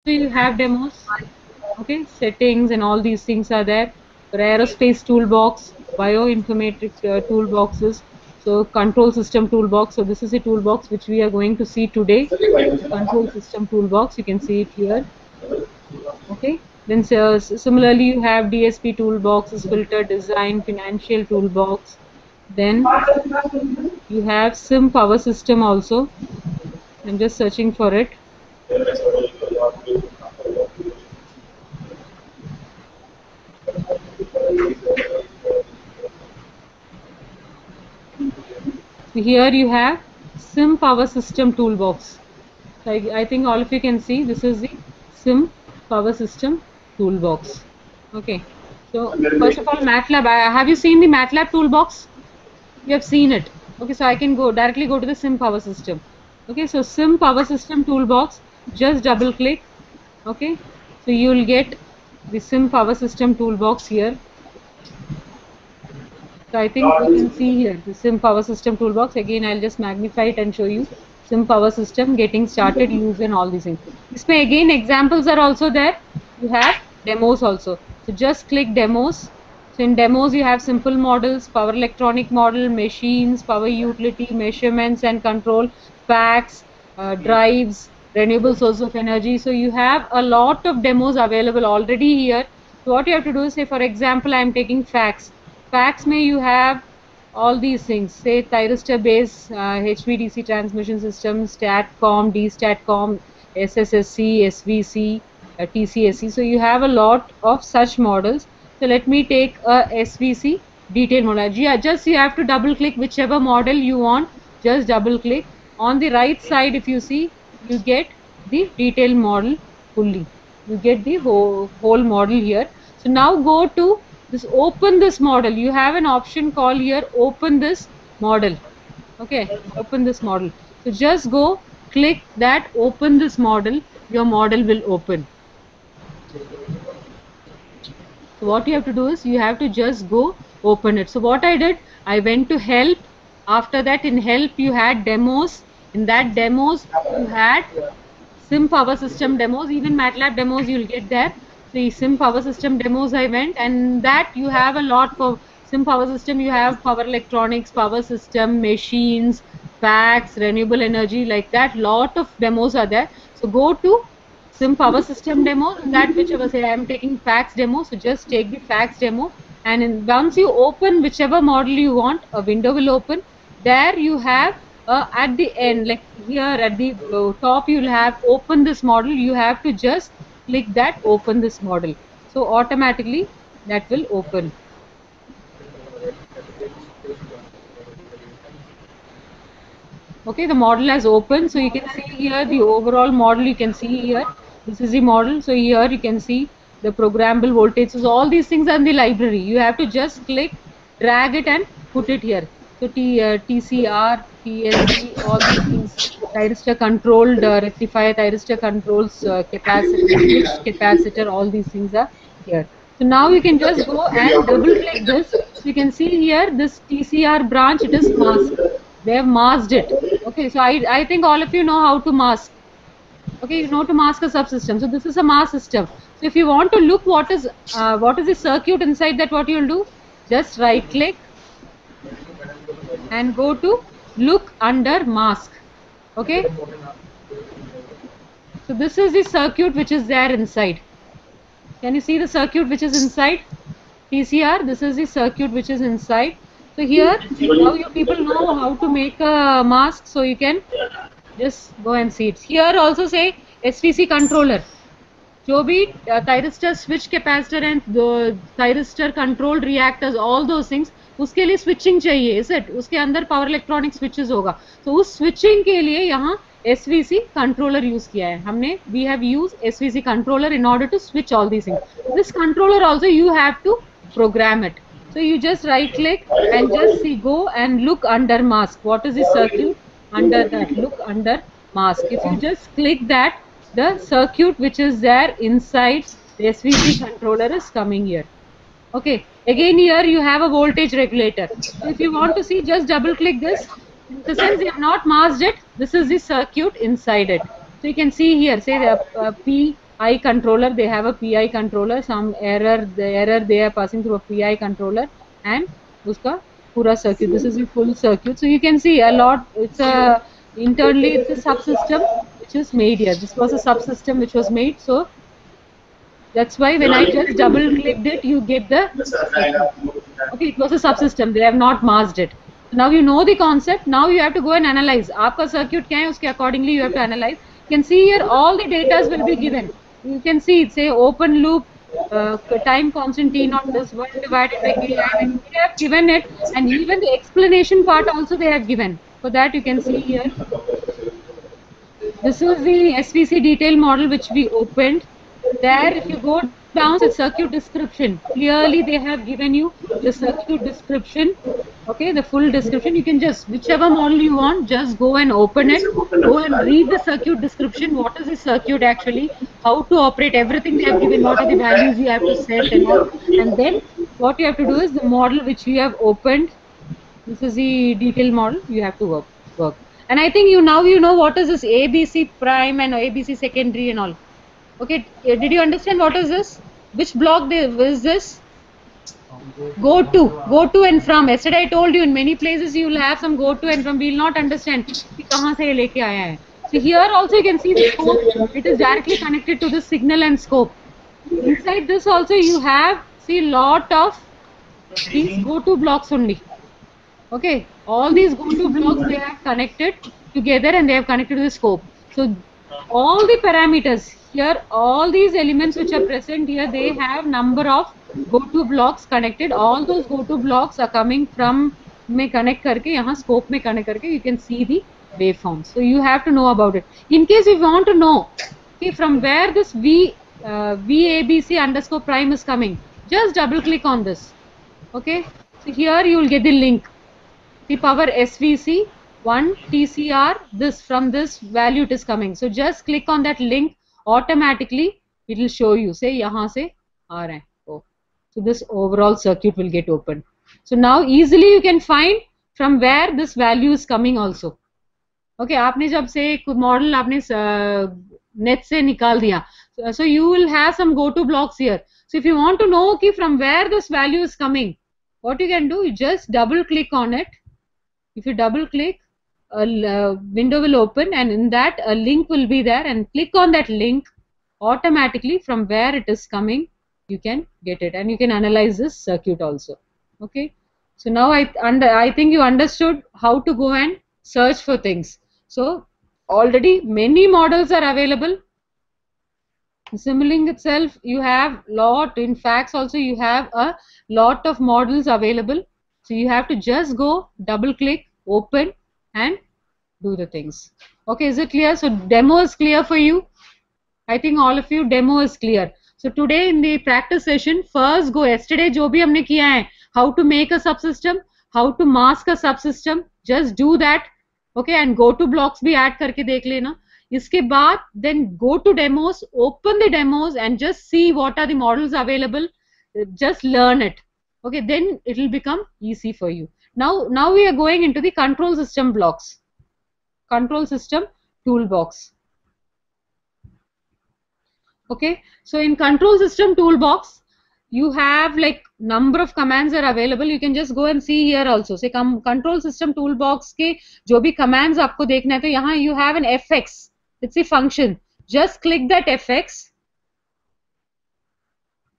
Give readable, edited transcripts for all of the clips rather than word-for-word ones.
So you have demos, okay, settings and all these things are there. For aerospace toolbox, bioinformatics toolboxes, so control system toolbox. So this is a toolbox which we are going to see today. The control system toolbox, you can see it here. Okay. Then similarly, you have DSP toolboxes, filter design, financial toolbox. Then you have SIM power system also. I'm just searching for it. So here you have SIM power system toolbox. So I think all of you can see this is the SIM power system toolbox. Okay. So first of all, MATLAB. Have you seen the MATLAB toolbox? You have seen it. Okay, so I can directly go to the SIM power system. Okay, so SIM power system toolbox, just double click. Okay, so you will get the SIM power system toolbox here. So I think you can see here the SIM power system toolbox. Again, I'll just magnify it and show you SIM power system, getting started, use, and all these things. This way again examples are also there. You have demos also. So just click demos. So in demos you have simple models, power electronic model, machines, power utility, measurements and control, packs, drives, renewable source of energy. So you have a lot of demos available already here. So what you have to do is, say for example, I am taking fax. Fax may you have all these things, say thyristor base, HVDC transmission system, STATCOM, DSTATCOM, SSSC, SVC, TCSC. So you have a lot of such models. So let me take a SVC detail model. Just you have to double click whichever model you want. Just double click. On the right side, if you see, you get the detail model fully. You get the whole model here. So now go to this, open this model. You have an option called here, open this model. Okay, open this model. So just go click that, open this model. Your model will open. So what you have to do is, you have to just go open it. So what I did, I went to help. After that, in help you had demos. In that demos you had SIM power system demos, even MATLAB demos you will get there. The SIM power system demos I went, and that you have a lot for SIM power system. You have power electronics, power system, machines, packs, renewable energy, like that. Lot of demos are there. So go to SIM power system demo, that whichever, say I am taking fax demo, so just take the fax demo, and once you open whichever model you want, a window will open. There you have at the end, like here at the top, you will have open this model. You have to just click that, open this model. So automatically that will open. Okay, the model has opened. So you can see here the overall model. You can see here, this is the model. So here you can see the programmable voltages. So all these things are in the library. You have to just click, drag it and put it here. So TCR, TSC, all these things, thyristor controlled rectifier, thyristor controls capacitor, switch capacitor, all these things are here. So now you can just go and double click this. So you can see here this TCR branch, it is masked. They have masked it. Okay, so I think all of you know how to mask. Okay, you know to mask a subsystem. So this is a mask system. So if you want to look what is the circuit inside that, what you will do, just right click and go to look under mask. Okay, so this is the circuit which is there inside. Can you see the circuit which is inside TCR? This is the circuit which is inside. So here now you people know how to make a mask, so you can just go and see it. Here also say SVC controller, जो भी thyristor switch capacitor and thyristor controlled reactors, all those things, उसके लिए switching चाहिए, is it? उसके अंदर power electronic switches होगा. तो उस switching के लिए यहाँ SVC controller use किया है हमने. We have used SVC controller in order to switch all these things. This controller also you have to program it. So you just right click and just see, go and look under mask. What is the circuit under that? Look under mask. If you just click that, the circuit which is there inside the SVC controller is coming here. Okay, again here you have a voltage regulator. So if you want to see, just double click this. So since you have not masked it, this is the circuit inside it. So you can see here, say the P I controller, they have a PI controller, some error, the error they are passing through a PI controller, and uska pura circuit. This is the full circuit. So you can see a lot, it's a, internally it's a subsystem which is made here. This was a subsystem which was made, so that's why when I just double clicked it, you get the circuit. Okay, it was a subsystem, they have not masked it. Now you know the concept, now you have to go and analyze. Aapka circuit kya hai, uske accordingly you have to analyze. You can see here all the data will be given. You can see it say open loop, time constant T naught is 1 divided by K. I mean, they have given it, and even the explanation part also they have given. For that you can see here. This is the SVC detail model which we opened. There, if you go down to circuit description, clearly they have given you the circuit description. Okay, the full description. You can just, whichever model you want, just go and open it. Go and read the circuit description. What is the circuit actually? How to operate? Everything they have given. What are the values you have to set and all. And then what you have to do is the model which you have opened. This is the detail model. You have to work. And I think you now you know what is this ABC prime and ABC secondary and all. Okay, did you understand what is this? Which block is this? Go to and from. Yesterday I told you in many places you will have some go to and from. We will not understand. So here also you can see the scope. It is directly connected to the signal and scope. Inside this also you have see lot of these go to blocks only. Okay, all these go to blocks they have connected together and they have connected to the scope. So all the parameters here, all these elements which are present here, they have number of go to blocks connected. All those go to blocks are coming from में connect करके यहाँ scope में connect करके you can see the waveforms. So you have to know about it. In case you want to know okay, from where this VABC underscore prime is coming, just double click on this. Okay, so here you will get the link. The power SVC 1 TCR, this from this value it is coming. So just click on that link, automatically it will show you. Say yahan se aa raha hai. Oh. So this overall circuit will get open. So now easily you can find from where this value is coming also. Okay, आपने जब से एक model आपने net से निकाल दिया. So you will have some go to blocks here. So if you want to know okay, from where this value is coming, what you can do, you just double click on it. If you double click, a window will open and in that a link will be there, and click on that link, automatically from where it is coming you can get it, and you can analyze this circuit also. Okay, so now I think you understood how to go and search for things. So already many models are available. Simulink itself you have lot, in fact also you have a lot of models available. So you have to just go double click, open and do the things. Okay, is it clear? So demo is clear for you? I think all of you demo is clear. So today in the practice session, first go yesterday जो भी हमने किया है, how to make a subsystem, how to mask a subsystem, just do that. Okay, and go to blocks भी add करके देख लेना. इसके बाद then go to demos, open the demos and just see what are the models available. Just learn it. Okay, then it will become easy for you. Now we are going into the control system blocks. Control system toolbox. Okay, so in control system toolbox, you have like number of commands are available. You can just go and see here also. Say control system toolbox के जो भी commands आपको देखना है तो यहाँ you have an fx. It's a function. Just click that fx.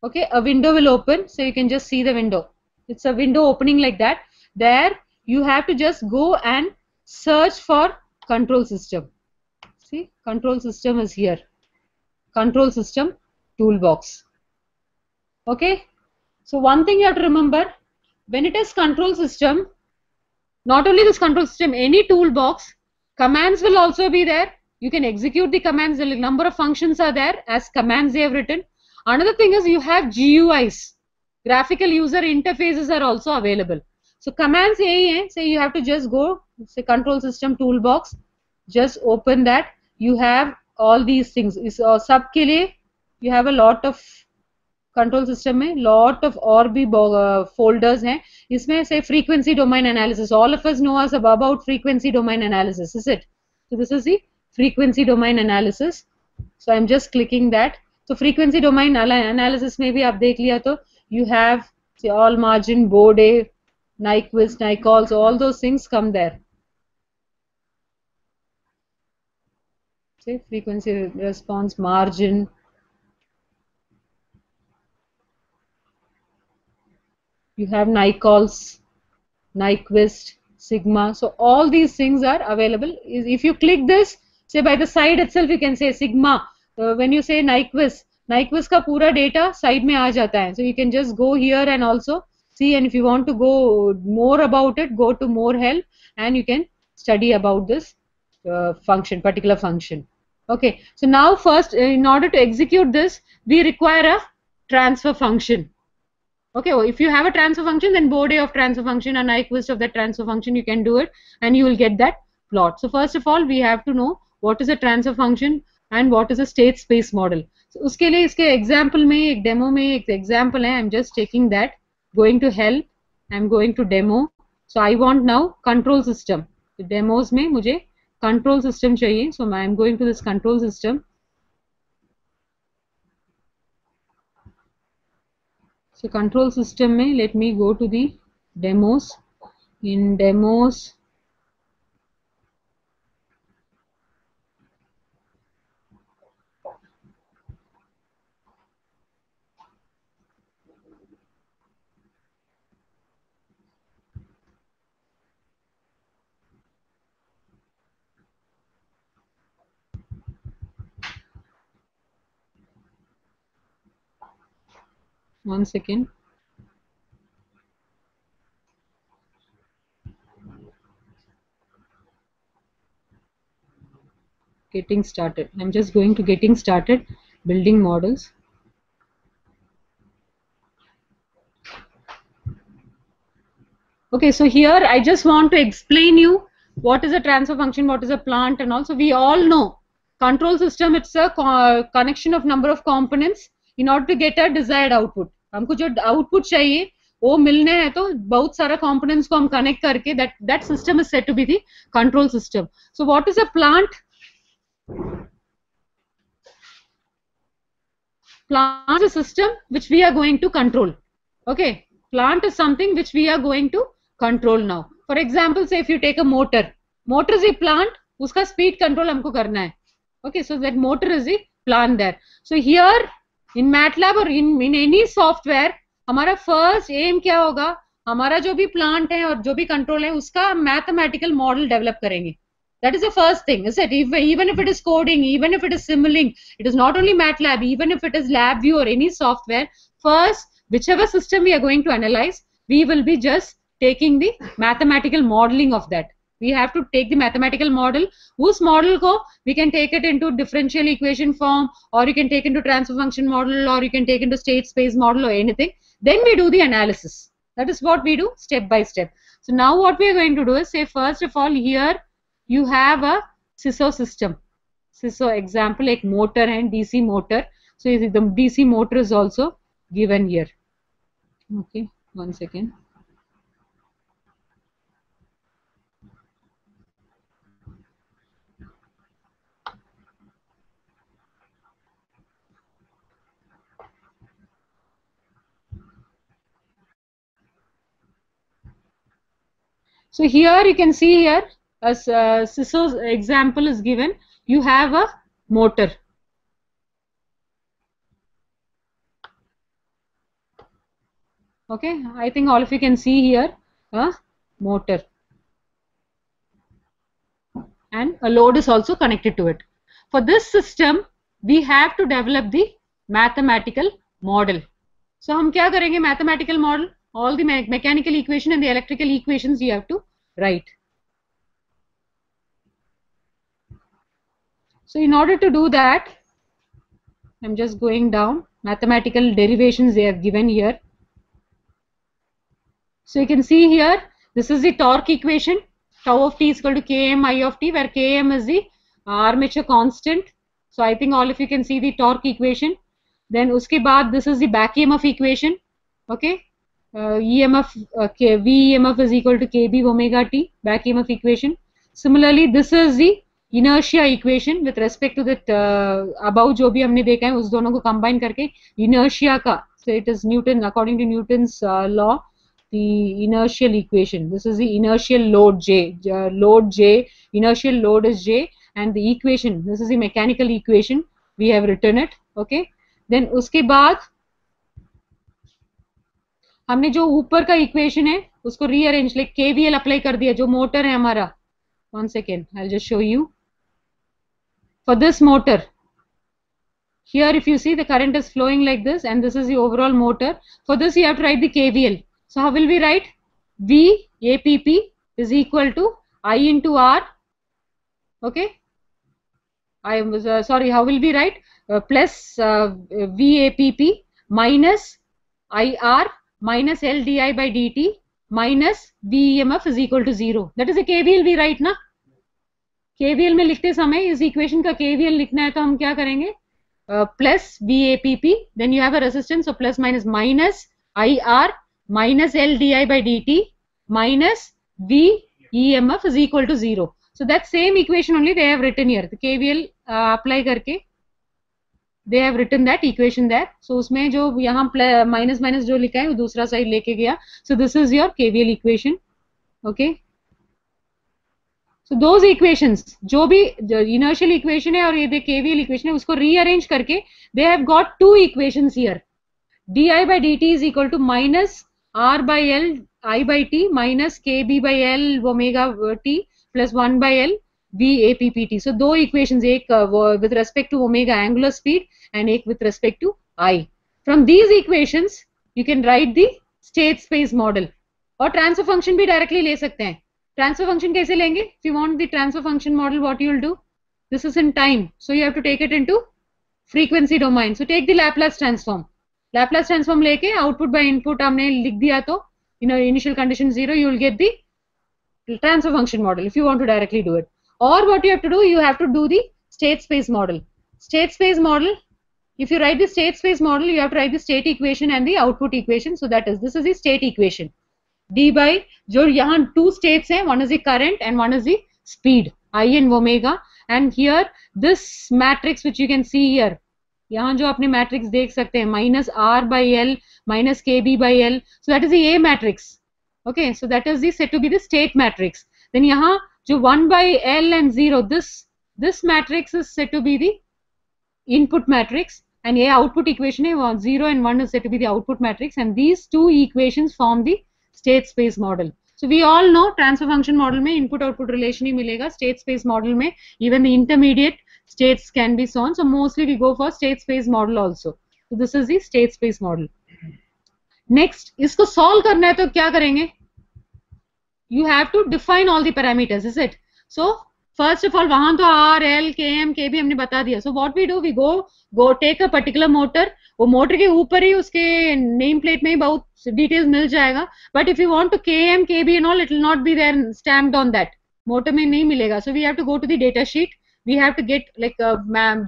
Okay, a window will open, so you can just see the window. It's a window opening like that. There you have to just go and search for control system. See, control system is here. Control system toolbox. Okay, so one thing you have to remember, when it is control system, not only this control system, any toolbox, commands will also be there. You can execute the commands. The number of functions are there as commands they have written. Another thing is you have GUIs, graphical user interfaces are also available. So commands यही है, say you have to just go, say control system toolbox, just open that. You have all these things. इस सब के लिए you have a lot of control system में lot of और भी folders हैं. इसमें say frequency domain analysis. All of us know us about frequency domain analysis, is it? So this is the frequency domain analysis. So I'm just clicking that. तो frequency domain analysis में भी आप देख लिया तो you have say all margin, Bode, Nyquist, Nyquils, all those things come there. Say frequency response, margin. You have Nyquils, Nyquist, Sigma. So all these things are available. If you click this, say by the side itself, you can say Sigma. When you say Nyquist, Nyquist का पूरा data side में आ जाता है. So you can just go here and also see. And if you want to go more about it, go to more help, and you can study about this function, particular function. Okay. So now first, in order to execute this, we require a transfer function. Okay, well, if you have a transfer function, then Bode of transfer function and Nyquist of that transfer function, you can do it and you will get that plot. So first of all, we have to know what is a transfer function and what is a state space model. So उसके लिए इसके example में एक demo में एक example है. I'm just taking that, going to help, I'm going to demo. So I want now control system. The demos में मुझे control system चाहिए. So I'm going to this control system. So control system में let me go to the demos. In demos, one second. Getting started. I'm just going to getting started building models. Okay, so here I just want to explain you what is a transfer function, what is a plant, and also we all know control system, it's a connection of number of components in order to get a desired output. हमको जो output चाहिए वो मिलने हैं तो बहुत सारा components को हम connect करके that system is said to be the control system. So what is a plant? Plant is a system which we are going to control. Okay, plant is something which we are going to control now. For example, say if you take a motor is a plant, उसका speed control हमको करना है. Okay, so that motor is the plant there. So here in MATLAB or in any software, हमारा first aim क्या होगा? हमारा जो भी plant है और जो भी control है उसका mathematical model develop करेंगे. That is the first thing, is it? Even if it is coding, even if it is Simulink, it is not only MATLAB, even if it is LabVIEW or any software, first, whichever system we are going to analyze, we will be just taking the mathematical modeling of that. We have to take the mathematical model, whose model ko we can take it into differential equation form, or you can take into transfer function model, or you can take into state space model or anything. Then we do the analysis. That is what we do step by step. So now what we are going to do is say first of all here you have a CISO system. CISO example like motor and DC motor. So the DC motor is also given here. Okay, one second. So here you can see here as CISO's example is given. You have a motor. Okay, I think all of you can see here a motor. And a load is also connected to it. For this system, we have to develop the mathematical model. So हम क्या करेंगे mathematical model? All the mechanical equation and the electrical equations you have to write. So in order to do that, I'm just going down. Mathematical derivations they have given here. So you can see here, this is the torque equation. Tau of t is equal to km I of t, where km is the armature constant. So I think all of you can see the torque equation. Then uske baad this is the back EMF equation. Okay, EMF V EMF is equal to kb omega t, back EMF equation. Similarly, this is the inertia equation with respect to that above जो भी हमने देखा है उस दोनों को combine करके inertia का, so it is Newton, according to Newton's law, the inertial equation. This is the inertial load J. Load J, inertial load is J, and the equation, this is the mechanical equation. We have written it. Okay. Then उसके बाद हमने जो ऊपर का equation है उसको rearrange, like KVL apply कर दिया. जो मोटर है हमारा, one second, I'll just show you. For this motor, here if you see the current is flowing like this, and this is the overall motor. For this you have to write the KVL. So how will we write? V APP is equal to I into R. Okay. I was sorry. How will we write? Plus V APP minus IR minus LDI by dt minus VEMF is equal to 0. That is a KVL we write ना. KVL में लिखते समय इस equation का KVL लिखना है तो हम क्या करेंगे? Plus VAPP, then you have a resistance, so plus minus IR minus LDI by dt minus VEMF is equal to 0. So that same equation only they have written here. The KVL apply करके they have written that equation there. So उसमें जो यहाँ minus minus जो लिखा है वो दूसरा side लेके गया. So this is your KVL equation. Okay. So those equations, जो भी inertial equation है और ये KVL equation है, उसको rearrange करके they have got two equations here. di by dt is equal to minus r by l I by t minus kb by l omega t plus 1 by l v APPT. So दो equations, एक with respect to omega angular speed and एक with respect to I. From these equations you can write the state space model. और transfer function भी directly ले सकते हैं. Transfer function कैसे लेंगे? If you want the transfer function model, what you will do? This is in time, so you have to take it into frequency domain. So take the Laplace transform. Laplace transform लेके output by input हमने लिख दिया तो initial condition 0, you will get the transfer function model if you want to directly do it. Or what you have to do, you have to do the state space model. State space model, if you write the state space model, you have to write the state equation and the output equation. So that is, this is the state equation. D by, जो यहाँ two states हैं, one is the current and one is the speed, I and omega. And here this matrix which you can see here, यहाँ जो अपने matrix देख सकते हैं, minus R by L minus KB by L, so that is the A matrix. Okay, so that is the said to be the state matrix. Then यहाँ जो 1 by L and 0, this matrix is said to be the input matrix, and A output equation है 0 and 1 is said to be the output matrix, and these two equations form the state space model. So we all know transfer function model में input output relation ही मिलेगा. State space model में even the intermediate states can be shown. So mostly we go for state space model also. So this is the state space model. Next, इसको solve करना है तो क्या करेंगे? You have to define all the parameters, is it? So first of all, वहाँ तो R, L, Km, Kb हमने बता दिया. So what we do, we go take a particular motor. वो मोटर के ऊपर ही उसके नेम प्लेट में ही बहुत डिटेल्स मिल जाएगा. But if you want to KM, KB and all, it will not be there stamped on that. Motor में नहीं मिलेगा. So we have to go to the data sheet. We have to get like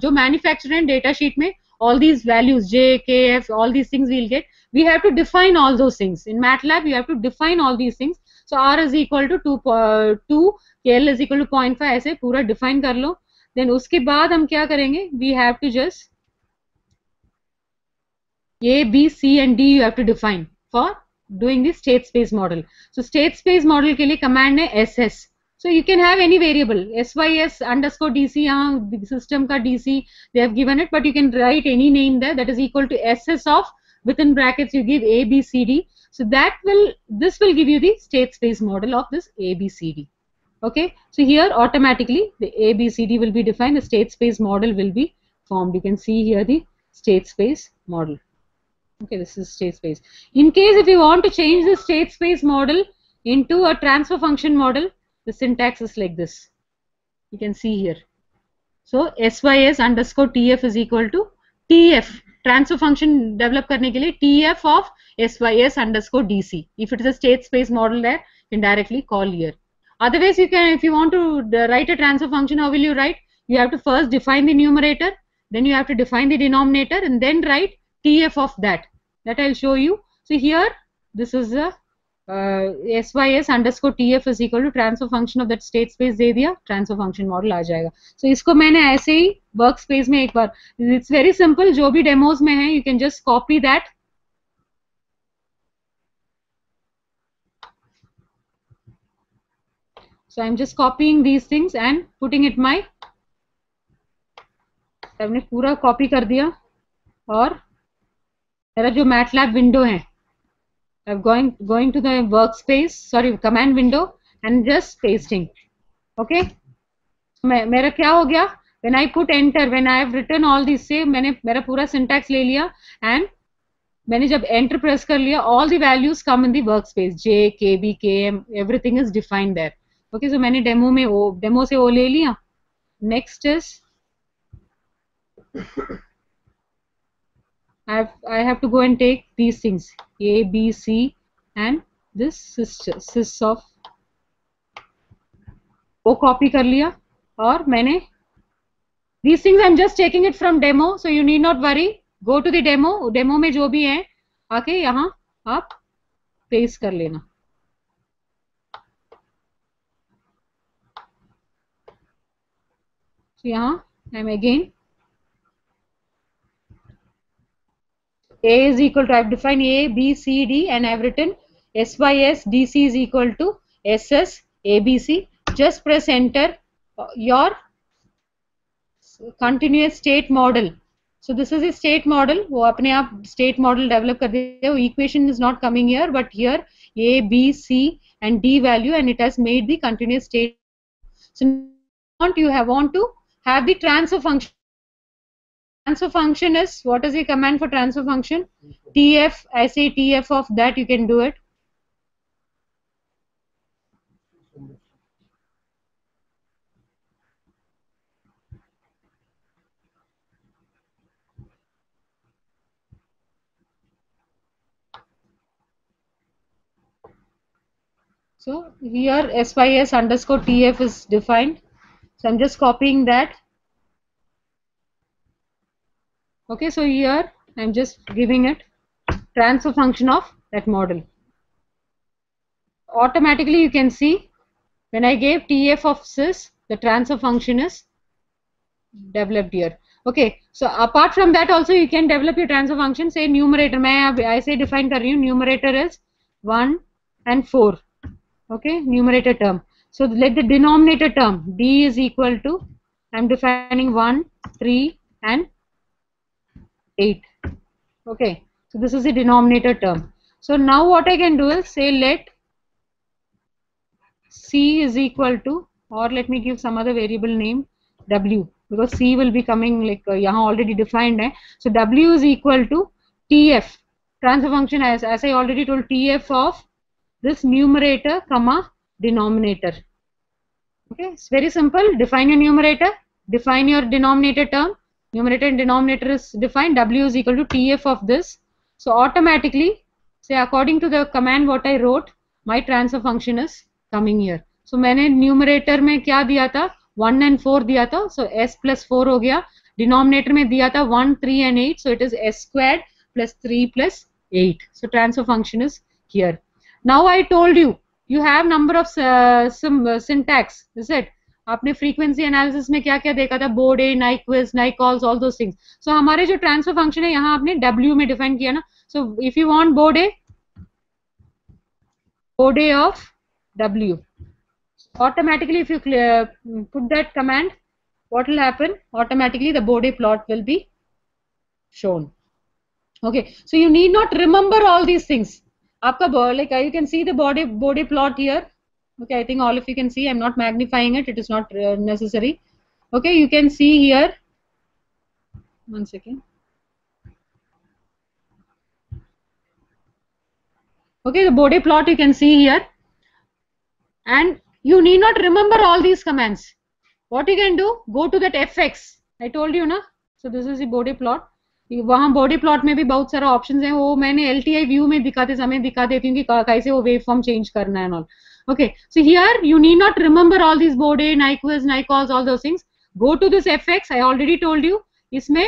जो manufacturer है data sheet में all these values J, K, F, all these things we'll get. We have to define all those things. In MATLAB, you have to define all these things. So R is equal to 2, KL is equal to 0.5, ऐसे पूरा define कर लो. Then उसके बाद हम क्या करेंगे? We have to just A, B, C and D you have to define for doing the state space model. So state space model के लिए command है SS. So you can have any variable, SYS underscore DC, यहाँ system का DC they have given it, but you can write any name there that is equal to SS of, within brackets you give A, B, C, D. So this will give you the state space model of this A, B, C, D. Okay, so here automatically the A, B, C, D will be defined, the state space model will be formed. You can see here the state space model. Okay, this is state space. In case if you want to change the state space model into a transfer function model, the syntax is like this. You can see here. So SYS underscore TF is equal to TF. Transfer function develop करने के लिए TF of SYS underscore DC. If it is a state space model there, you can directly call here. Otherwise, you can, if you want to write a transfer function, how will you write? You have to first define the numerator, then you have to define the denominator, and then write TF of that. That I'll show you. So here, this is the sys underscore tf is equal to transfer function of that state space दे दिया, transfer function model आ जाएगा. सो इसको मैंने ऐसे ही work space में एक बार, it's very simple, जो भी डेमोज में है you can just copy that. So I'm just copying these things and putting it my, हमने पूरा कॉपी कर दिया. और मेरा जो मैटलैब विंडो है, I'm going to the workspace, sorry, command window and just pasting. Okay, मेरा क्या हो गया, when I put enter, when I have written all these, से मैंने मेरा पूरा syntax ले लिया and मैंने जब enter press कर लिया, all the values come in the workspace, j, kb, km, everything is defined there. Okay, so मैंने डेमो से वो ले लिया. Next is I have to go and take these things A, B, C and this sys of वो copy कर लिया. और मैंने these things I'm just taking it from demo, so you need not worry. Go to the demo में जो भी है आके यहाँ आप paste कर लेना. So यहाँ I'm again A is equal to, I've defined A, B, C, D and I've written SYS DC is equal to SS ABC. Just press enter. Your continuous state model. So this is a state model. वो अपने आप state model develop कर दिया. Equation is not coming here, but here A, B, C and D value, and it has made the continuous state. So you want to have the transfer function. Transfer function is, what is the command for transfer function? TF, I say TF of that, you can do it. So here SYS underscore TF is defined. So I'm just copying that. Okay, so here I'm just giving it transfer function of that model. Automatically you can see when I gave TF of sys, the transfer function is developed here. Okay, so apart from that also you can develop your transfer function. Say numerator, I say define कर रही हूँ, numerator is 1 and 4. Okay, numerator term. So let the denominator term D is equal to, I'm defining 1, 3 and 8. Okay, so this is the denominator term. So now what I can do is say let C is equal to, or let me give some other variable name W, because C will be coming like यहाँ already defined hai. So W is equal to TF, transfer function as I already told, TF of this numerator comma denominator. Okay, it's very simple. Define your numerator, define your denominator term. Numerator and denominator is defined. W is equal to TF of this. So automatically, say according to the command what I wrote, my transfer function is coming here. So मैंने numerator में क्या दिया था, 1 and 4 दिया था. So S plus 4 हो गया. Denominator में दिया था 1, 3 and 8. So it is S squared plus 3 plus 8. So transfer function is here. Now I told you, you have number of syntax, is it? आपने frequency analysis में क्या क्या देखा था, board A, nyquist, nycalls, all those things. So हमारे जो transfer function है यहाँ आपने W में define किया ना. So if you want board A of W, automatically if you put that command, what will happen? Automatically the board A plot will be shown. Okay, so you need not remember all these things. आपका like you can see the body plot here. Okay, I think all of you can see. I'm not magnifying it. It is not necessary. Okay, you can see here. One second. Okay, the body plot you can see here. And you need not remember all these commands. What you can do? Go to that FX. I told you, na? So this is the body plot. वहाँ body plot में भी बहुत सारा options हैं, वो मैंने LTI view में दिखाते समय दिखा देती हूँ कि कैसे वो वेव फॉर्म चेंज करना है all. Okay, so here you need not remember all this board A, nyquist, nycalls, all those things. Go to this FX. I already told you, इसमें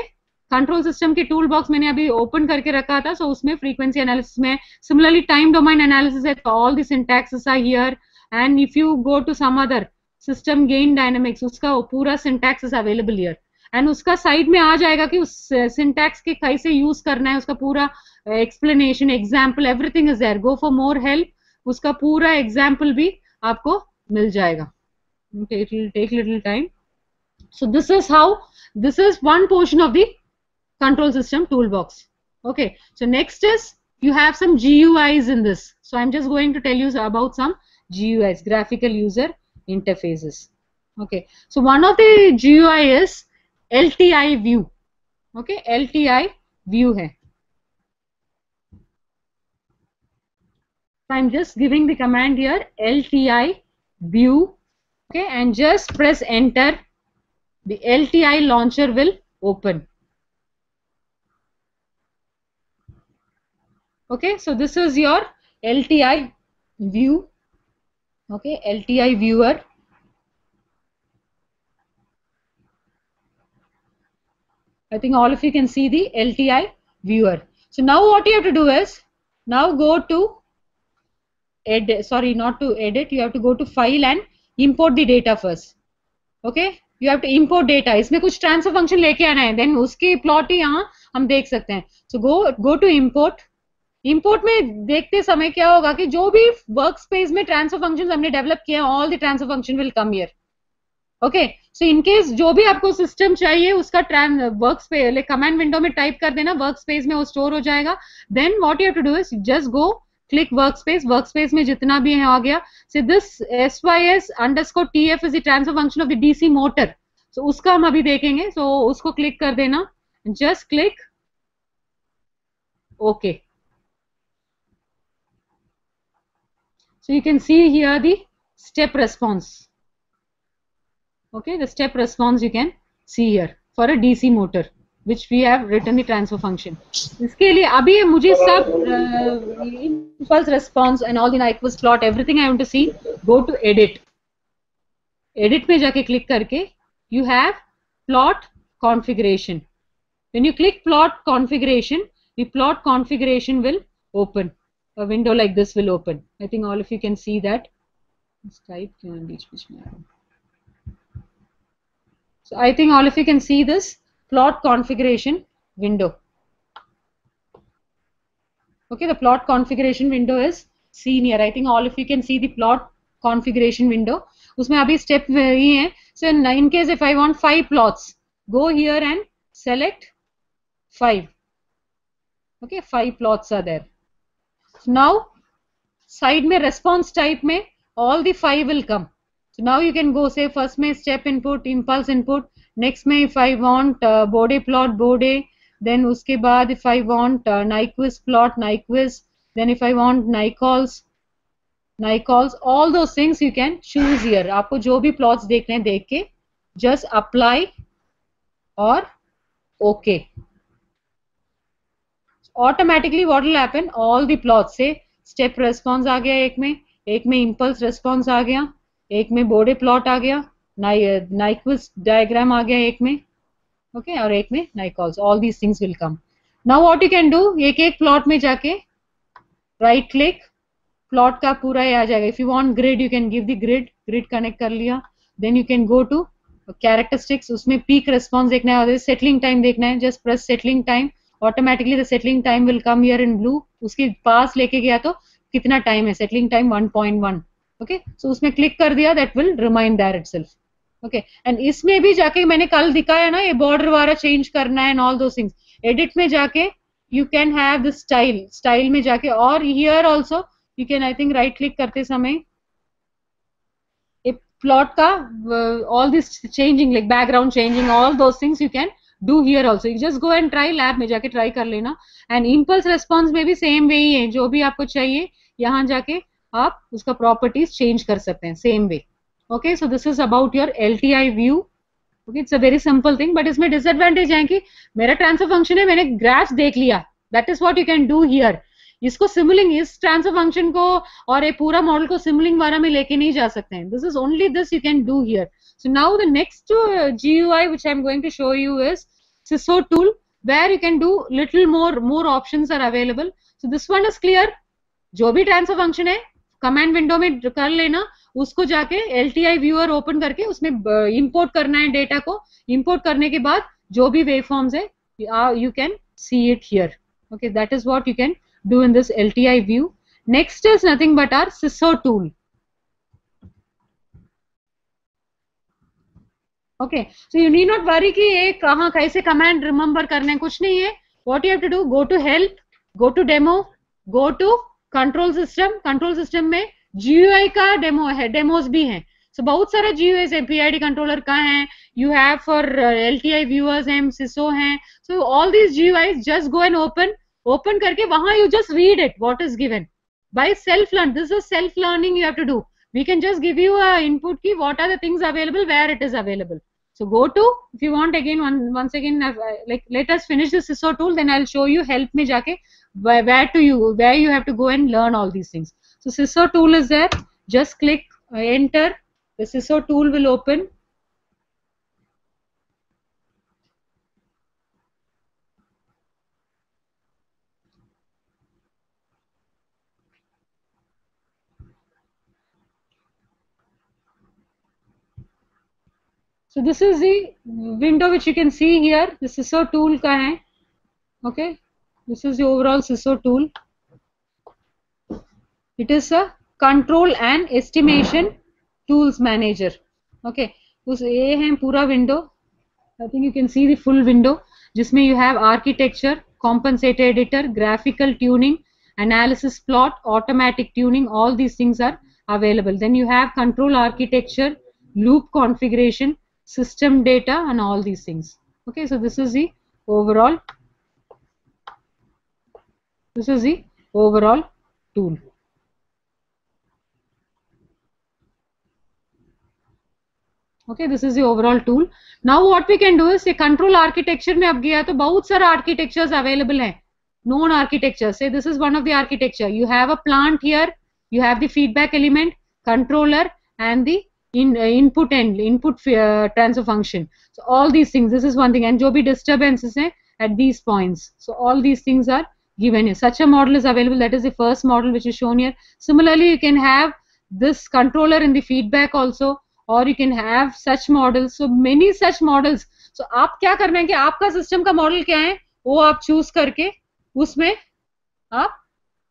कंट्रोल सिस्टम के टूल बॉक्स मैंने अभी open करके रखा था, so उसमें frequency analysis में, similarly time domain analysis है, all the syntaxes are here, and if you go to some other system gain dynamics, उसका पूरा syntax is available here, and उसका साइड में आ जाएगा कि उस सिंटैक्स के कैसे यूज करना है, उसका पूरा explanation, example, everything is there. Go for more help, उसका पूरा एग्जाम्पल भी आपको मिल जाएगा। It will take little time. So this is how, this is one portion of the control system toolbox. Okay, so next is you have some GUIs in this. So I'm just going to tell you about some GUIs, graphical user interfaces. Okay, so one of the GUI is LTI view. Okay, LTI view hai. So I'm just giving the command here, LTI view. Okay, and just press enter. The LTI launcher will open. Okay, so this is your LTI view. Okay, LTI viewer. I think all of you can see the LTI viewer. So now what you have to do is, now go to edit, sorry, not to edit, you have to go to file and import the data first. Okay, you have to import data. इसमें कुछ transfer function लेके आना है, then उसकी plot ही यहाँ हम देख सकते हैं। So go to import. Import में देखते समय क्या होगा कि जो भी वर्क स्पेस में ट्रांसफर फंक्शन हमने डेवलप किए हैं, all the transfer function will come here. Okay, so in case जो भी आपको सिस्टम चाहिए उसका वर्क स्पेस कमांड विंडो में टाइप कर देना, वर्क स्पेस में वो स्टोर हो जाएगा। Then what you have to do is just go click workspace में जितना भी है आ गया। So this sys_tf is the transfer function of the DC motor, so उसका हम अभी देखेंगे। सो उसको क्लिक कर देना, just click okay. So you can see here the step response. Okay, the step response you can see here for a DC motor which we have written the transfer function. इसके लिए अभी मुझे सब impulse response and all the Nyquist plot, everything I want to see, go to edit. Edit में जाके click करके you have plot configuration. When you click plot configuration, the plot configuration will open. A window like this will open. I think all of you can see that. Let's type क्यों बीच में आ रहा है। So I think all of you can see this plot configuration window. Okay, the plot configuration window is seen here. I think all of you can see the plot configuration window. उसमें अभी step ही है. So in case if I want 5 plots, go here and select 5. Okay, 5 plots are there. So now side में response type में all the 5 will come. So now you can go say first में step input, impulse input, next में if I want Bode plot, Bode, then उसके बाद if I want Nyquist plot, Nyquist, then if I want Nyquils, all those things you can choose here. आपको जो भी plots देखने हैं देख के just apply और okay. Automatically what will happen, all the plots से step response आ गया एक में impulse response आ गया, एक में बोडे प्लॉट आ गया, नाइक्विस्ट डायग्राम आ गया एक में, ओके, और एक में Nichols, all these things will come. Now what you can do, एक प्लॉट में जाके राइट क्लिक, प्लॉट का पूरा ही आ जाएगा। If you want grid you can give the grid connect कर लिया। Then you can go to characteristics, उसमें पीक रिस्पॉन्स देखना है, सेटलिंग टाइम देखना है, just press settling time, automatically the settling time will come here in blue. उसके पास लेके गया तो कितना टाइम है, सेटलिंग टाइम 1.1। ओके, सो उसमें क्लिक कर दिया, that will remind that itself. Okay, and इसमें भी जाके मैंने कल दिखाया ना, ये बॉर्डर वाला चेंज करना है and all those things, edit में जाके you can have the style में जाके, और here also you can, I think right click करते समय प्लॉट का all this changing like background changing, all those things you can do here also. You just go and try, lab में जाके try कर लेना। एंड इम्पल्स रेस्पॉन्स में भी same way ही है, जो भी आपको चाहिए यहाँ जाके आप उसका प्रॉपर्टीज चेंज कर सकते हैं same way. Okay, so this is about your LTI view. Okay, it's a very simple thing, but इसमें डिसएडवांटेज है कि मेरा ट्रांसफर फंक्शन है, मैंने ग्राफ देख लिया, that is what you can do here. इसको सिमुलिंग, इस ट्रांसफर फंक्शन को और एक पूरा मॉडल को सिमुलिंग वाला में लेके नहीं जा सकते हैं। This is only this you can do here. So now the next GUI which I am going to show you is CISO tool. where you can do little more options are available. So this one is clear. जो भी transfer function है command window में कर लेना, उसको जाके LTI viewer open करके उसमें इंपोर्ट करना है डेटा को. इंपोर्ट करने के बाद जो भी वेव फॉर्म्स है you can see it here. Okay, that is what you can do in this LTI view. Next is nothing but our scissor tool. Okay, so you need not worry कि ये कहाँ कैसे command remember करने हैं, कुछ नहीं है. What you have to do, go to help, go to demo, go to control system में GUI का डेमो है, डेमोस भी हैं. सो बहुत सारा GUI है, PID कंट्रोलर का है, you have four LTI viewers हैं, सिसो हैं. So all these GUIs just go and open करके वहां you just read it what is given by self learn. This is self learning you have to do. We can just give you a input key, what are the things available, where it is available. So go to, if you want again once again like let us finish the scissor tool, then I'll show you help में जाके where you have to go and learn all these things. So scissor tool is there, just click enter, the scissor tool will open. So this is the window which you can see here. The scissor tool का है. Okay, this is the overall scissor tool. It is a control and estimation tools manager. Okay, उस ये है पूरा window. I think you can see the full window, जिसमें you have architecture, compensator editor, graphical tuning, analysis plot, automatic tuning. All these things are available. Then you have control architecture, loop configuration, system data, and all these things. Okay, so this is the overall tool. Okay, this is the overall tool. Now what we can do is ये control architecture में अब गया तो बहुत सारा architectures available हैं, known architectures. Say this is one of the architecture. You have a plant here, you have the feedback element, controller, and the input transfer function. So all these things, this is one thing, and जो भी disturbances हैं at these points. So all these things are given here. Such a model is available. That is the first model which is shown here. Similarly, you can have this controller in the feedback also, or you can have such models. So many such models. So आप क्या करना है कि आपका system का model क्या है वो आप चूज करके उसमें आप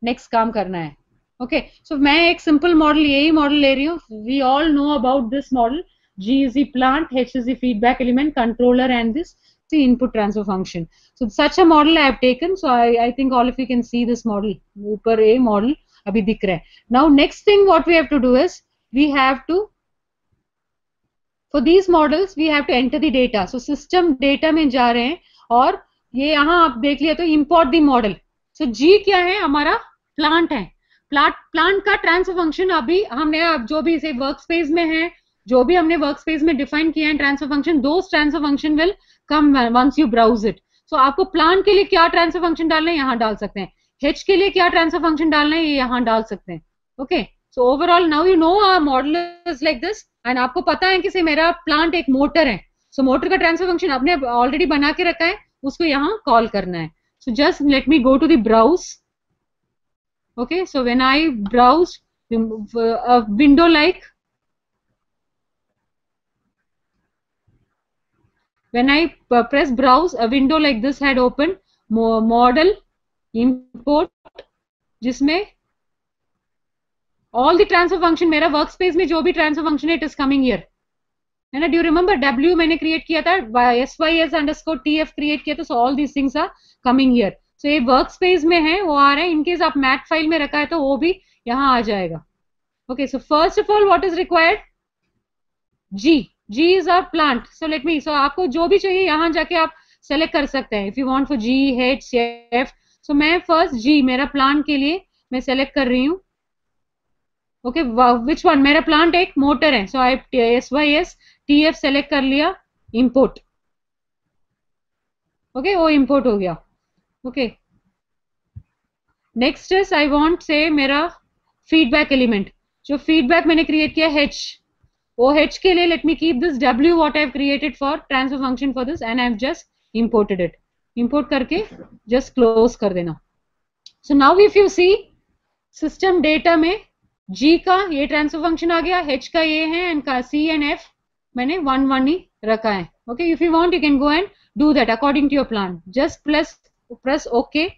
नेक्स्ट काम करना है. ओके, सो मैं एक सिंपल मॉडल यही मॉडल ले रही हूँ. We all know about this model. G is the plant, H is the feedback element, controller, and this the input transfer function. So such a model I have taken. So I think all of you can see this model. ऊपर ये model अभी दिख रहा है. Now next thing what we have to do is we have to, for these models we have to enter the data. So system data में जा रहे हैं और ये यहाँ आप देख लिया तो import the model. So G क्या है, हमारा plant है. प्लांट का ट्रांसफर फंक्शन अभी हमने जो भी इसे वर्क स्पेस में है, जो भी हमने वर्क स्पेस में डिफाइन किया है transfer function, those transfer function will come once you browse it. So आपको प्लांट के लिए क्या ट्रांसफर फंक्शन डालना है यहाँ डाल सकते हैं, H के लिए क्या ट्रांसफर फंक्शन डालना है ये यहाँ डाल सकते हैं. Okay, so overall now you know our model is like this, and आपको पता है कि से मेरा प्लांट एक मोटर है. सो मोटर का ट्रांसफर फंक्शन आपने ऑलरेडी बना के रखा है, उसको यहाँ कॉल करना है. So just let me go to the browse. Okay, so when I browse a window like, when I press browse, a window like this had opened, model, import, जिसमें all the transfer function मेरा workspace में जो भी transfer function है, it is coming here. है ना? Do you remember W मैंने create किया था, sys_tf create किया था, so all these things are coming here. So ये वर्क स्पेस में है, वो आ रहा है. इनकेस आप मैट फाइल में रखा है तो वो भी यहाँ आ जाएगा. Okay, so first of all what is required, G is our plant. So let me, so आपको जो भी चाहिए यहाँ जाके आप सेलेक्ट कर सकते हैं. If you want for G, H, F. सो मैं फर्स्ट G मेरा प्लांट के लिए मैं सेलेक्ट कर रही हूँ. ओके, विच वन, मेरा प्लांट एक मोटर है. सो आई sys_tf सेलेक्ट कर लिया, इंपोर्ट. ओके, वो इंपोर्ट हो गया. Okay, next is I want say मेरा फीडबैक एलिमेंट, जो फीडबैक मैंने क्रिएट किया H, वो H के लिए let me keep this W what I have created for transfer function for this, and I have just imported it. Import करके just close कर देना. So now if you see system data में G का ये transfer function आ गया, H का ये है, एंड का C एंड F मैंने 1 1 ही रखा है. Okay, if you want you can go and do that according to your plan. Just press okay.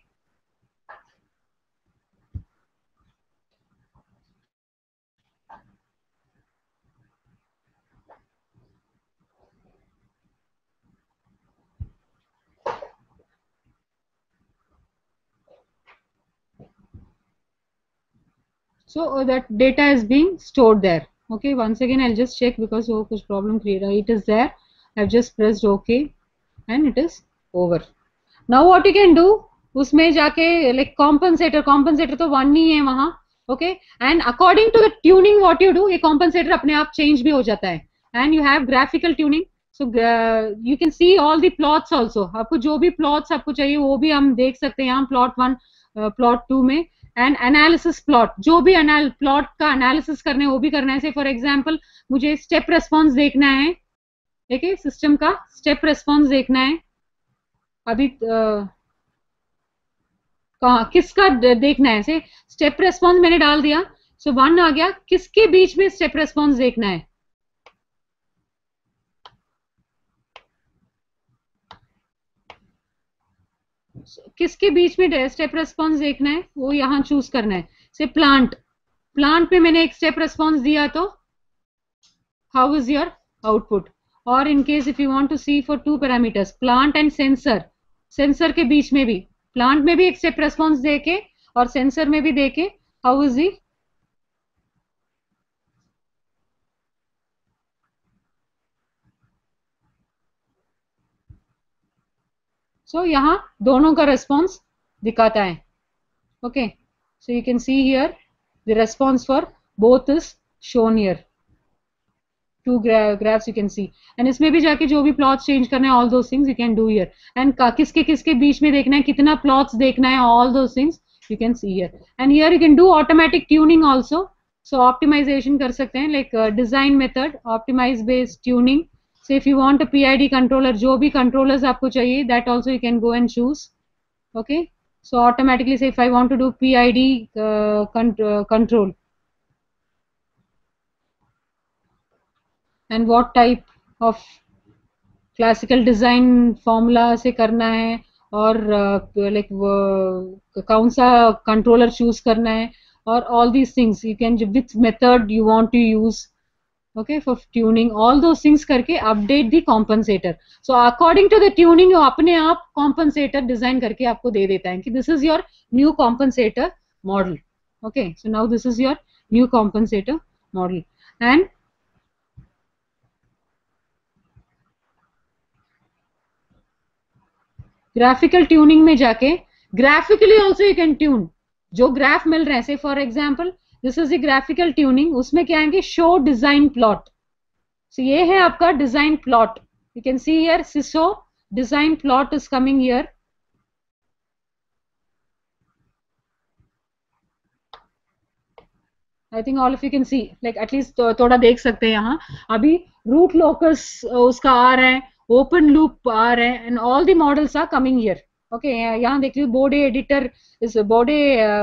So that data is being stored there. Okay, once again I'll just check because वो कुछ problem create. It is there. I've just pressed OK and it is over. Now what you can do, उसमें जाके like compensator तो 1 ही है वहाँ. Okay, and according to the tuning what you do, ये compensator अपने आप change भी हो जाता है. And you have graphical tuning. So you can see all the plots also. आपको जो भी plots आपको चाहिए वो भी हम देख सकते हैं यहाँ plot 1, plot 2 में. एंड एनालिसिस प्लॉट, जो भी प्लॉट का एनालिसिस करना है वो भी करना है. से फॉर एग्जांपल मुझे स्टेप रेस्पॉन्स देखना है, ठीक है, सिस्टम का स्टेप रेस्पॉन्स देखना है. अभी कहाँ किसका देखना है, से स्टेप रेस्पॉन्स मैंने डाल दिया. सो 1 आ गया. किसके बीच में स्टेप रेस्पॉन्स देखना है, किसके बीच में स्टेप रेस्पॉन्स देखना है वो यहाँ चूज करना है. से प्लांट पे मैंने एक स्टेप रेस्पॉन्स दिया तो हाउ इज योर आउटपुट. और in case if you want to see for 2 parameters plant and sensor के बीच में भी, प्लांट में भी एक स्टेप रेस्पॉन्स देके और सेंसर में भी देके हाउ इज दी. सो यहाँ दोनों का रेस्पॉन्स दिखाता है. Okay, so you can see here the response for both is shown here. 2 graphs you can see. And इसमें भी जाके जो भी प्लॉट्स चेंज करना है all those things you can do here. And किसके बीच में देखना है, कितना प्लॉट्स देखना है, all those things you can see here. And here you can do automatic tuning also. So optimization कर सकते हैं, like design method optimize based tuning. So if you want a PID controller, जो भी controllers आपको चाहिए, that also you can go and choose. Okay, so automatically say if I want to do PID control and what type of classical design formula से करना है और like कौन सा कंट्रोलर चूज करना है और all these things you can, which method you want to use, okay, for tuning, all those things करके update the compensator. So according to the tuning वो अपने आप compensator design करके आपको दे देता है कि this is your new compensator model. Okay, so now this is your new compensator model. And graphical tuning में जाके graphically also you can tune. जो ग्राफ मिल रहे हैं, से for example this is the graphical tuning, उसमें क्या है कि शो डिजाइन प्लॉट. सो ये है आपका design plot. You can see here show design plot is coming here. I think all of you can C, like at least थोड़ा देख सकते हैं यहाँ. अभी रूट लोकस उसका आ रहा है, ओपन लूप आ रहे हैं, and all the models are coming here. Okay, यहाँ देख लीजिए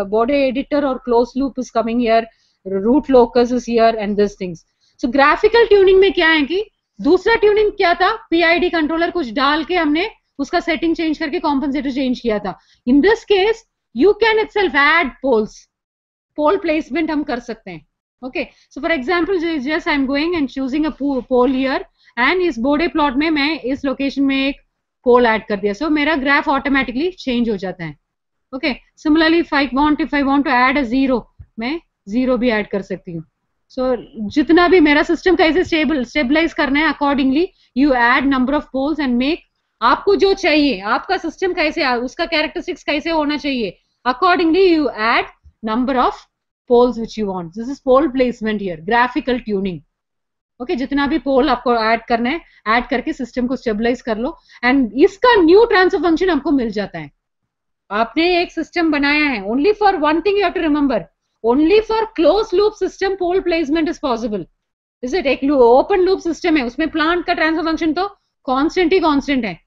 बोर्डे एडिटर और close loop is coming here, root locus is here and this things. So graphical tuning में क्या है कि दूसरा ट्यूनिंग क्या था, पीआईडी कंट्रोलर कुछ डाल के हमने उसका सेटिंग चेंज करके कॉम्पनसेटर चेंज किया था. In this case you can itself add poles, pole placement हम कर सकते हैं. Okay, so for example just I am going and choosing a pole here and इस बोर्डे प्लॉट में मैं इस लोकेशन में एक पोल ऐड कर दिया. सो मेरा ग्राफ ऑटोमेटिकली चेंज हो जाता है. Okay, similarly if I want to add a zero, मैं जीरो भी ऐड कर सकती हूँ. सो जितना भी मेरा सिस्टम कैसे स्टेबलाइज करना है, accordingly you add number of poles and make आपको जो चाहिए, आपका सिस्टम कैसे, उसका कैरेक्टरिस्टिक्स कैसे होना चाहिए, accordingly you add number of poles which you want. This is pole placement here, graphical tuning. Okay, जितना भी पोल आपको ऐड करना है, ऐड करके सिस्टम को स्टेबलाइज कर लो एंड इसका न्यू ट्रांसफर फंक्शन आपको मिल जाता है. आपने एक सिस्टम बनाया है, only for one thing you have to remember, only for close loop system pole placement is possible. Is it एक ओपन लूप सिस्टम है, उसमें प्लांट का ट्रांसफर फंक्शन तो कांस्टेंट ही कांस्टेंट है.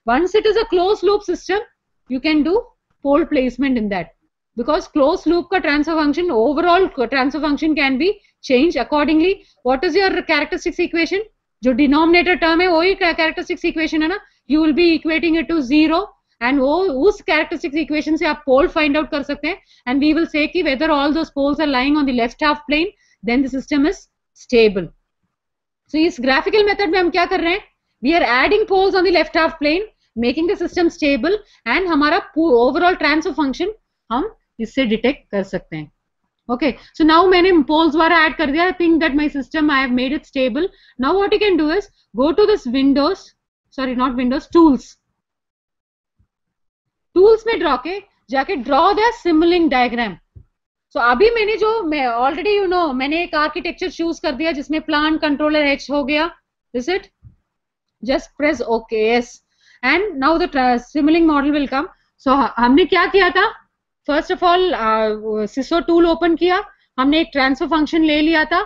Once it is a closed loop system, you can do pole placement in that, because closed loop ka transfer function, overall transfer function can be changed accordingly. What is your characteristics equation? जो denominator term है वही characteristics equation है ना, you will be equating it to 0, and वो उस characteristics equation से आप pole find out कर सकते हैं, and we will say कि whether all those poles are lying on the left half plane, then the system is stable. So इस graphical method में हम क्या कर रहे हैं? We are adding poles on the left half plane, making the system stable, and हमारा overall transfer function हम इससे detect कर सकते हैं. Okay, so now मैंने poles द्वारा add कर दिया. I think that my system I have made it stable. Now what you can do is go to this Windows, sorry not Windows, tools. Tools में जाके draw the Simulink diagram. So अभी मैंने जो already you know मैंने एक architecture choose कर दिया जिसमें plant controller H हो गया. Is it? Just press OK. Yes. And now the Simulink model will come. So हमने क्या किया था? First of all, seesaw tool open किया, हमने एक ट्रांसफर फंक्शन ले लिया था,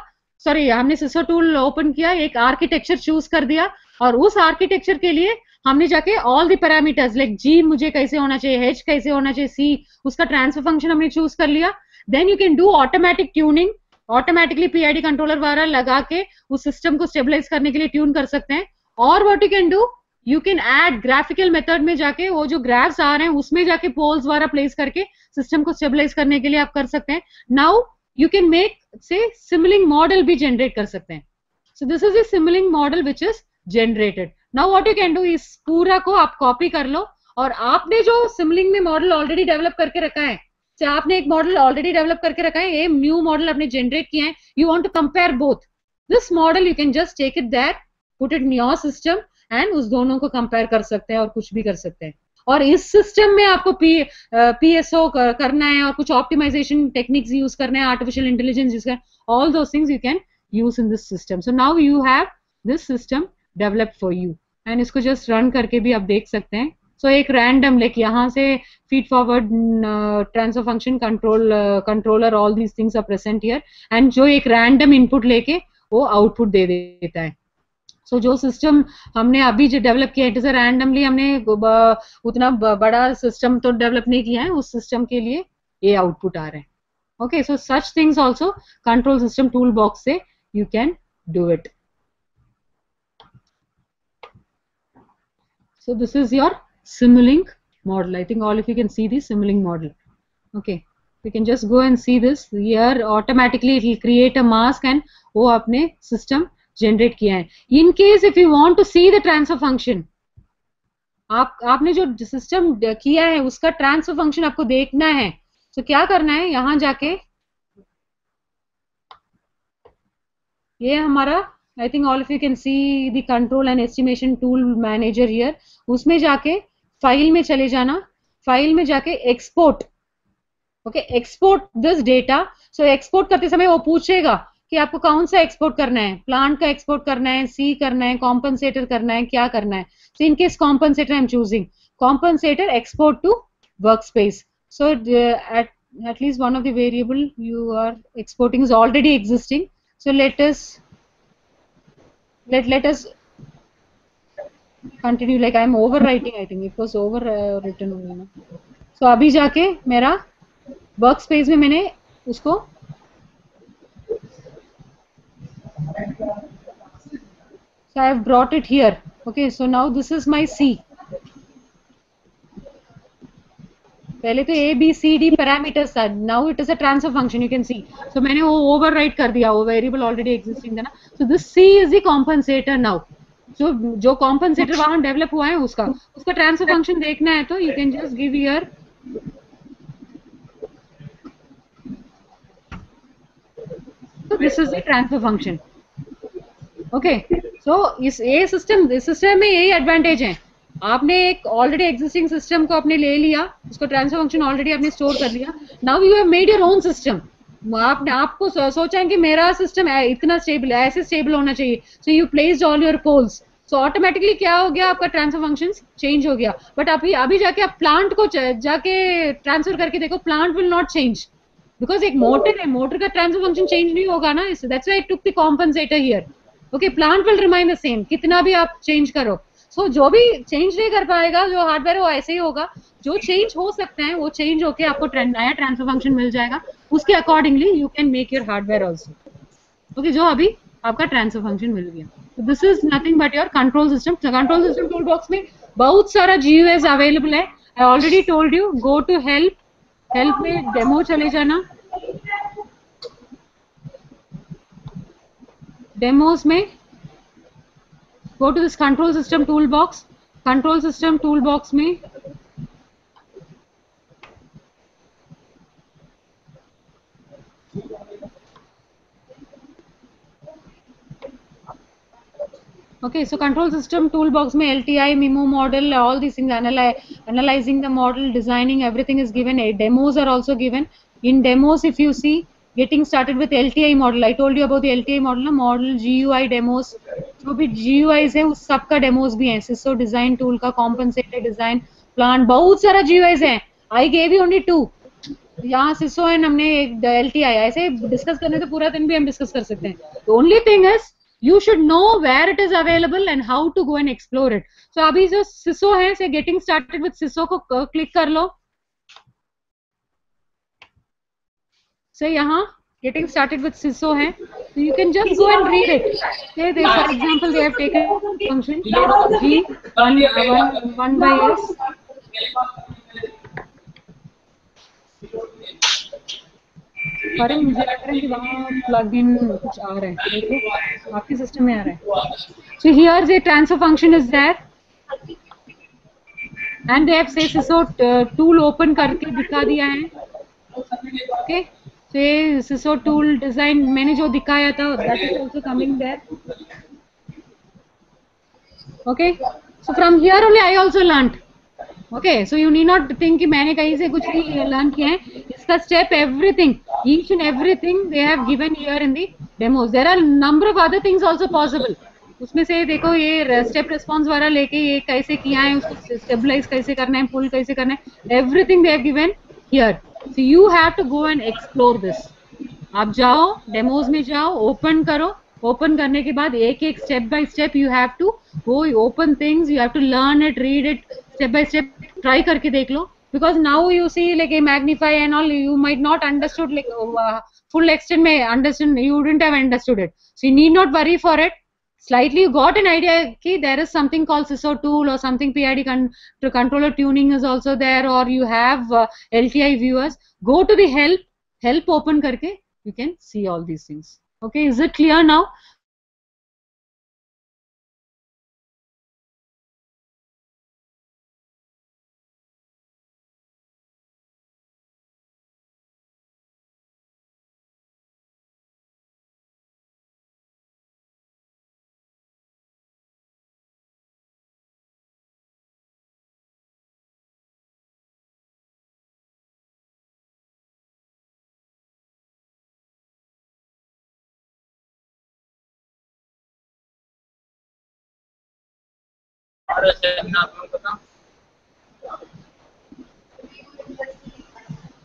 सॉरी हमने सिसो टूल ओपन किया, एक आर्किटेक्चर चूज कर दिया, और उस आर्किटेक्चर के लिए हमने जाके ऑल द पैरामीटर्स लाइक जी मुझे कैसे होना चाहिए, एच कैसे होना चाहिए, सी, उसका ट्रांसफर फंक्शन हमने चूज कर लिया. Then you can do automatic tuning, automatically PID controller द्वारा लगा के उस सिस्टम को स्टेबलाइज करने के लिए ट्यून कर सकते हैं. और what you can do, you can add graphical method में जाके वो जो ग्राफ्स आ रहे हैं उसमें जाके पोल्स द्वारा प्लेस करके सिस्टम को स्टेबलाइज करने के लिए आप कर सकते हैं. नाउ यू कैन मेक से सिमुलिंक मॉडल भी जनरेट कर सकते हैं. So this is the Simulink model which is generated. Now what you can do, इस पूरा को आप कॉपी कर लो, और आपने जो सिमुलिंक में मॉडल ऑलरेडी डेवलप करके रखा है, तो आपने एक मॉडल ऑलरेडी डेवलप करके रखा है, ये न्यू मॉडल आपने जनरेट किया है, you want to compare both this model, you can just take it there, put it in your system, and उस दोनों को कंपेयर कर सकते हैं और कुछ भी कर सकते हैं. और इस सिस्टम में आपको पीएसओ करना है और कुछ ऑप्टिमाइजेशन टेक्निक्स यूज करना है, आर्टिफिशियल इंटेलिजेंस यूज करना है, all those things you can use in this system. So now you have this system developed for you, and इसको जस्ट रन करके भी आप देख सकते हैं. सो एक रैंडम लाइक यहाँ से feed forward transfer function controller all these things are present here, and जो एक रैंडम इनपुट लेके वो आउटपुट दे देता है. सो जो सिस्टम हमने अभी जो डेवलप किया है, इट इज रैंडमली, हमने उतना बड़ा सिस्टम तो डेवलप नहीं किया है, उस सिस्टम के लिए ये आउटपुट आ रहे हैं. Okay, so such things also control system tool box से you can do it. So this is your Simulink model. I think all of you can see the Simulink model. Okay, you can just go and see this here. Automatically it will create a mask and वो अपने system generate किया है. In case if you want to see the transfer function, आपने जो system किया है उसका transfer function आपको देखना है, तो क्या करना है, यहाँ जाके ये हमारा I think all of you can see the control and estimation tool manager here. उसमें जाके फाइल में चले जाना, फाइल में जाके export, okay, export this data. So export करते समय वो पूछेगा कि आपको कौन सा एक्सपोर्ट करना है, प्लांट का एक्सपोर्ट करना है, सी करना है, कॉम्पनसेटर करना है, क्या करना है. So in case compensator I am choosing compensator export to work space. So at least one of the variable you are exporting is already existing. So let us continue. Like I am overwriting, I think it was overwritten only ना. So अभी जाके मेरा work space में मैंने उसको so I have brought it here. Okay, so now this is my C. पहले तो A B C D parameters था, now it is a transfer function, you can see. So मैंने वो overwrite कर दिया, वो variable already existing था ना. So this C is the compensator now. So जो compensator वहाँ डेवलप हुआ है उसका ट्रांसफर फंक्शन देखना है तो you can just give here so this is the transfer function. Okay, so इस सिस्टम में यही एडवांटेज है, आपने एक ऑलरेडी एग्जिस्टिंग सिस्टम को आपने ले लिया, उसको ट्रांसफर फंक्शन ऑलरेडी आपने स्टोर कर लिया. Now you have made your own system. आपने आपको सोचा है कि मेरा सिस्टम इतना स्टेबल है, ऐसे स्टेबल होना चाहिए. So you placed all your poles. So automatically क्या हो गया, आपका ट्रांसफर फंक्शन चेंज हो गया. बट अभी जाके आप प्लांट को जाके ट्रांसफर करके देखो, plant will not change because एक मोटर है, मोटर का ट्रांसफर फंक्शन चेंज नहीं होगा ना. That's why I took the compensator here. Okay, plant will remain the same, कितना भी आप चेंज करो. सो जो भी चेंज नहीं कर पाएगा जो हार्डवेयर वो ऐसे ही होगा, जो चेंज हो सकते हैं वो चेंज होके आपको नया ट्रांसफर फंक्शन मिल जाएगा, उसके accordingly you can make your hardware also. Okay, जो अभी आपका ट्रांसफर फंक्शन मिल गया। तो this is nothing but your control system. Control system tool box में बहुत सारा GUIs अवेलेबल है। I already told you, go to help, help में डेमो चले जाना, डेमोज में go to this control system toolbox, control system toolbox में okay, so control system toolbox में LTI, MIMO model, all these things, analyzing the model, designing, everything is given. Demos are also given. In demos, if you see, getting started with LTI model, I told you about the LTI model, model GUI demos, जो भी GUIs है उस सब का demos भी है, Cisco design tool का, compensated design, plant, बहुत सारा GUIs है. I gave you only 2. यहाँ सिसो एंड हमने एक LTI, ऐसे डिस्कस करने तो पूरा दिन भी हम डिस्कस कर सकते हैं. The only thing is you should know where it is available and how to go and explore it. So अभी जो सिसो है, से getting started with सिसो को क्लिक कर लो. So यहाँ getting started with सिसो है, so you can just go and read it. Okay, they, for example, they have taken function G 1 by S. अरे मुझे लग रहा है कि वहाँ प्लगइन कुछ आ रहा है, देखो आपके सिस्टम में आ रहा है. So here the transfer function is there and they have say seesaw tool open करके दिखा दिया है. ओके, so सिसो टूल डिजाइन मैंने जो दिखाया था that is also coming there. Okay, so from here only I also learnt. Okay, so you need not think कि मैंने कहीं से कुछ भी लर्न किया है. इसका step everything, each and everything they have given here in the demos. There are number of other things also possible. उसमें से देखो ये स्टेप रिस्पॉन्स वाला लेके ये कैसे किया है, उसको स्टेबलाइज कैसे करना है, पुल कैसे करना है, everything they have given here. So you have to go and explore this. आप जाओ डेमोज में जाओ, ओपन करो, ओपन करने के बाद एक एक step by step you have to go open things, you have to learn it, read it step by step, try करके देख लो. because now you see like a magnify and all, you might not understood like full extent may understand, you wouldn't have understood it, so you need not worry for it. Slightly you got an idea ki there is something called CISO tool or something, PID controller tuning is also there, or you have LTI viewers. Go to the help open karke you can see all these things. Okay, is it clear now?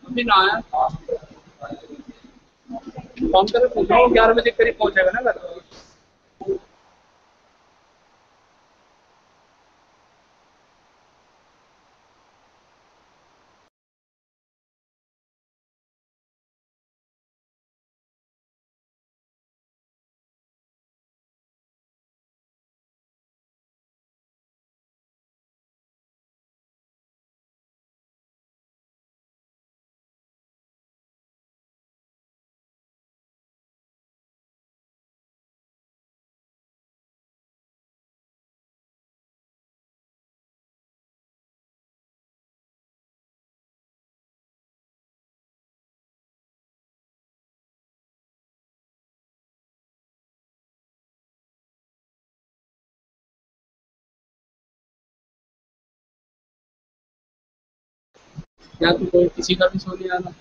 अभी ना आया, phone करे पूछ रहा हूँ, 11 बजे करीब पहुंचेगा ना घर. या तो कोई किसी का भी सो लिया ना.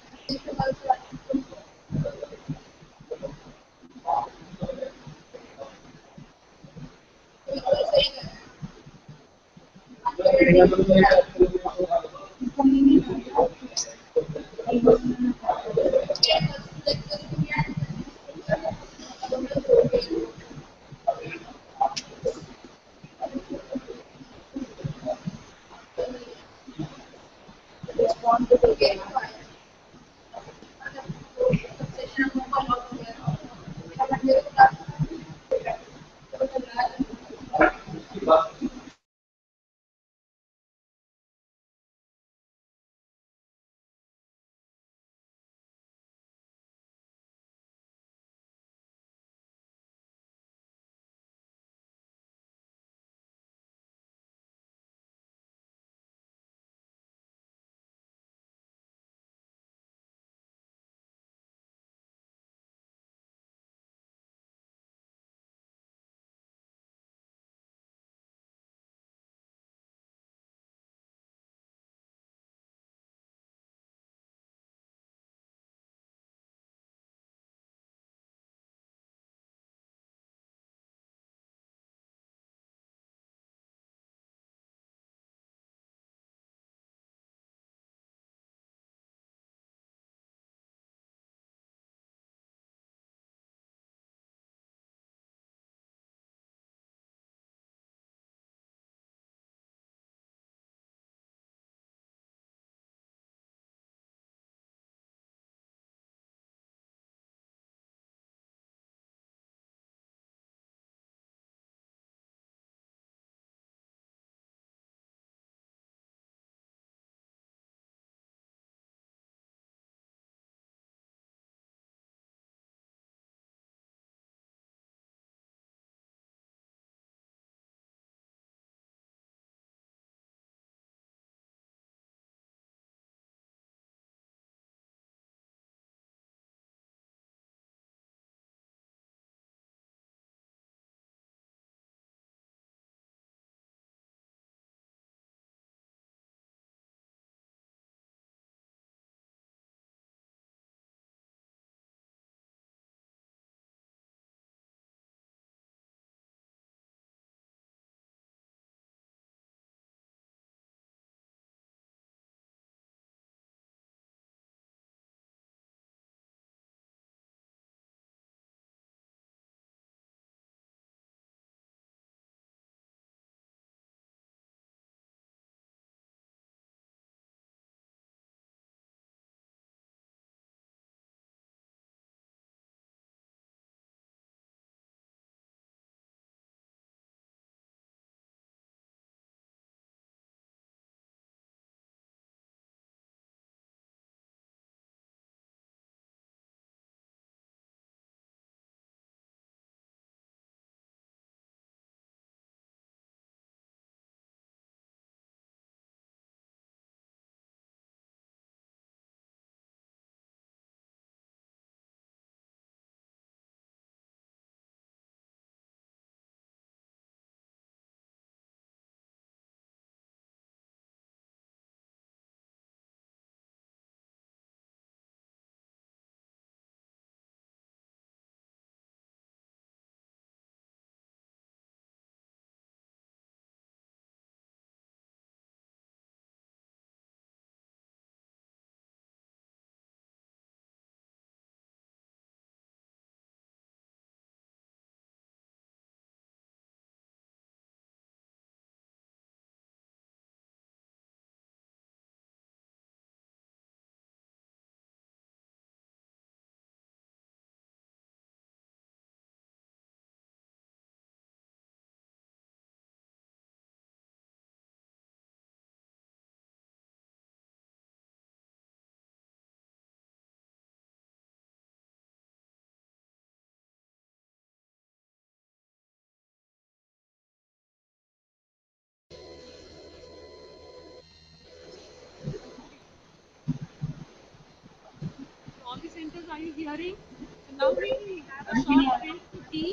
All the centers, are you hearing? So now we have a short break to tea,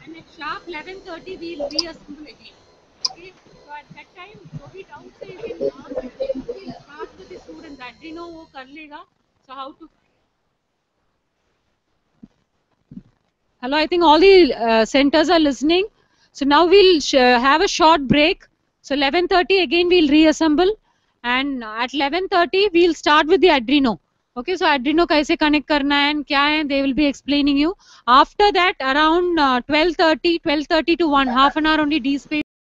and at sharp 11:30 we'll reassemble again. Okay. So at that time, जो भी doubts है you can ask. We'll start with the students. Adreno वो कर लेगा. So how to? Hello, I think all the centers are listening. So now we'll have a short break. So 11:30 again we'll reassemble, and at 11:30 we'll start with the Adreno. Okay, so Adreno कैसे connect करना है and क्या है, they will be explaining you. After that, around 12:30 to 1, half an hour only D space.